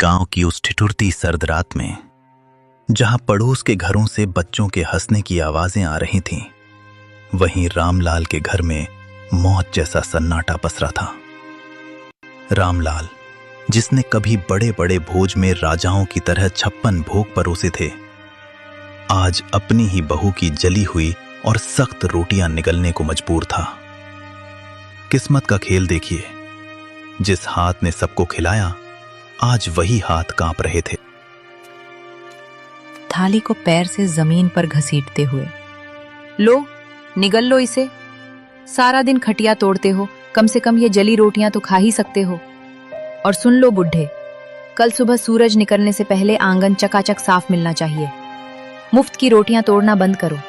गांव की उस ठिठुरती सर्द रात में, जहां पड़ोस के घरों से बच्चों के हंसने की आवाजें आ रही थीं, वहीं रामलाल के घर में मौत जैसा सन्नाटा पसरा था। रामलाल, जिसने कभी बड़े बड़े भोज में राजाओं की तरह 56 भोग परोसे थे, आज अपनी ही बहू की जली हुई और सख्त रोटियां निगलने को मजबूर था। किस्मत का खेल देखिए, जिस हाथ ने सबको खिलाया, आज वही हाथ कांप रहे थे। थाली को पैर से जमीन पर घसीटते हुए, लो निगल लो इसे। सारा दिन खटिया तोड़ते हो, कम से कम ये जली रोटियां तो खा ही सकते हो। और सुन लो बुढ़े, कल सुबह सूरज निकलने से पहले आंगन चकाचक साफ मिलना चाहिए। मुफ्त की रोटियां तोड़ना बंद करो।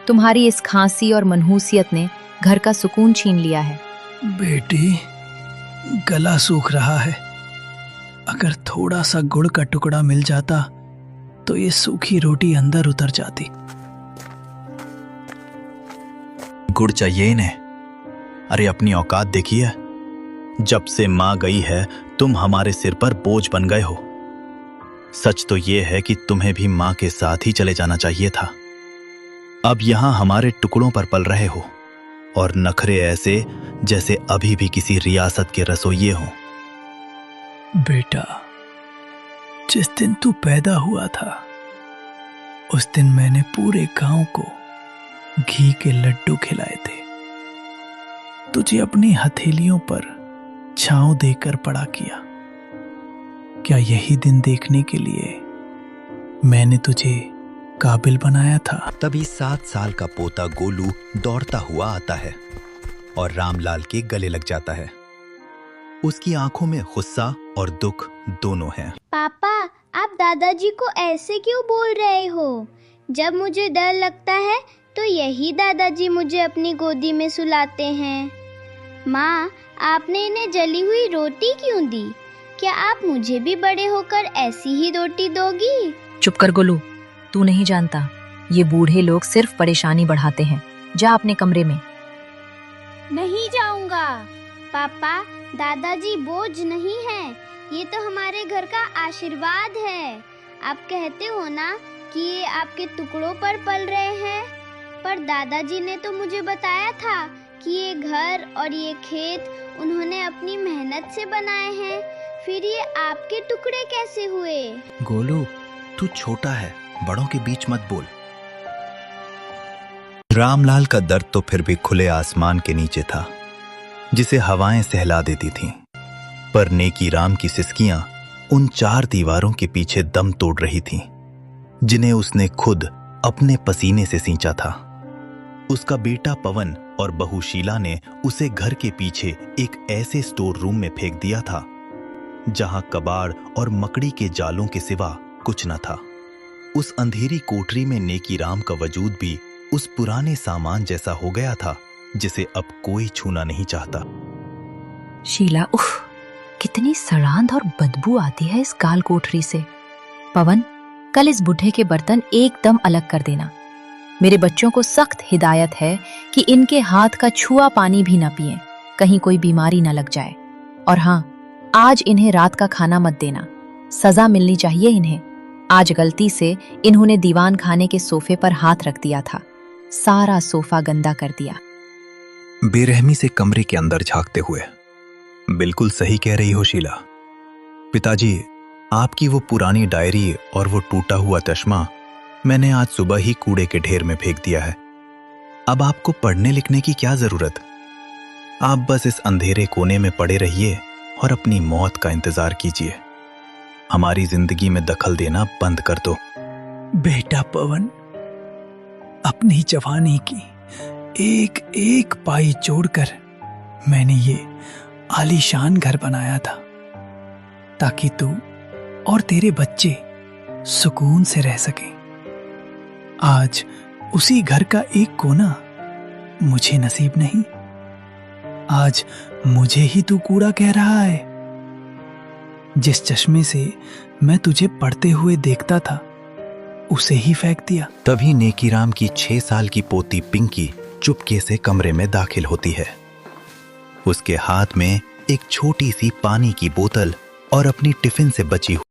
तुम्हारी इस खांसी और मनहूसियत ने घर का सुकून छीन लिया है। बेटी, गला सूख रहा है। अगर थोड़ा सा गुड़ का टुकड़ा मिल जाता तो ये सूखी रोटी अंदर उतर जाती। गुड़ चाहिए इन्हें? अरे अपनी औकात देखिए। जब से मां गई है, तुम हमारे सिर पर बोझ बन गए हो। सच तो यह है कि तुम्हें भी मां के साथ ही चले जाना चाहिए था। अब यहां हमारे टुकड़ों पर पल रहे हो, और नखरे ऐसे जैसे अभी भी किसी रियासत के रसोइये हों। बेटा, जिस दिन तू पैदा हुआ था, उस दिन मैंने पूरे गांव को घी के लड्डू खिलाए थे। तुझे अपनी हथेलियों पर छांव देकर बड़ा किया। क्या यही दिन देखने के लिए मैंने तुझे काबिल बनाया था? तभी 7 साल का पोता गोलू दौड़ता हुआ आता है और रामलाल के गले लग जाता है। उसकी आंखों में गुस्सा और दुख दोनों हैं। पापा, आप दादाजी को ऐसे क्यों बोल रहे हो? जब मुझे डर लगता है तो यही दादाजी मुझे अपनी गोदी में सुलाते हैं। माँ, आपने इन्हें जली हुई रोटी क्यों दी? क्या आप मुझे भी बड़े होकर ऐसी ही रोटी दोगी? चुप कर गोलू, तू नहीं जानता, ये बूढ़े लोग सिर्फ परेशानी बढ़ाते हैं। जा अपने कमरे में। नहीं जाऊंगा। पापा, दादाजी बोझ नहीं है, ये तो हमारे घर का आशीर्वाद है। आप कहते हो ना कि ये आपके टुकड़ों पर पल रहे हैं, पर दादाजी ने तो मुझे बताया था कि ये घर और ये खेत उन्होंने अपनी मेहनत से बनाए हैं। फिर ये आपके टुकड़े कैसे हुए? गोलू, तू छोटा है, बड़ों के बीच मत बोल। रामलाल का दर्द तो फिर भी खुले आसमान के नीचे था, जिसे हवाएं सहला देती थीं, पर नेकी राम की सिसकियां उन 4 दीवारों के पीछे दम तोड़ रही थीं, जिन्हें उसने खुद अपने पसीने से सींचा था। उसका बेटा पवन और बहू शीला ने उसे घर के पीछे एक ऐसे स्टोर रूम में फेंक दिया था, जहां कबाड़ और मकड़ी के जालों के सिवा कुछ न था। उस अंधेरी कोठरी में नेकी राम का वजूद भी उस पुराने सामान जैसा हो गया था, जिसे अब कोई छूना नहीं चाहता। शीला, उफ, कितनी सड़ांध और बदबू आती है इस काल कोठरी से। पवन, कल इस बुढ़े के बर्तन एकदम अलग कर देना। मेरे बच्चों को सख्त हिदायत है कि इनके हाथ का छुआ पानी भी ना पिएं, कहीं कोई बीमारी ना लग जाए। और हाँ, आज इन्हें रात का खाना मत देना, सजा मिलनी चाहिए इन्हें। आज गलती से इन्होंने दीवान खाने के सोफे पर हाथ रख दिया था, सारा सोफा गंदा कर दिया। बेरहमी से कमरे के अंदर झांकते हुए, बिल्कुल सही कह रही हो शीला। पिताजी, आपकी वो पुरानी डायरी और वो टूटा हुआ चश्मा मैंने आज सुबह ही कूड़े के ढेर में फेंक दिया है। अब आपको पढ़ने लिखने की क्या जरूरत? आप बस इस अंधेरे कोने में पड़े रहिए और अपनी मौत का इंतजार कीजिए। हमारी जिंदगी में दखल देना बंद कर दो। बेटा पवन, अपनी जवानी की एक एक पाई जोड़कर मैंने ये आलीशान घर बनाया था, ताकि तू और तेरे बच्चे सुकून से रह सकें। आज उसी घर का एक कोना मुझे नसीब नहीं। आज मुझे ही तू कूड़ा कह रहा है। जिस चश्मे से मैं तुझे पढ़ते हुए देखता था, उसे ही फेंक दिया। तभी नेकीराम की 6 साल की पोती पिंकी चुपके से कमरे में दाखिल होती है। उसके हाथ में एक छोटी सी पानी की बोतल और अपनी टिफिन से बची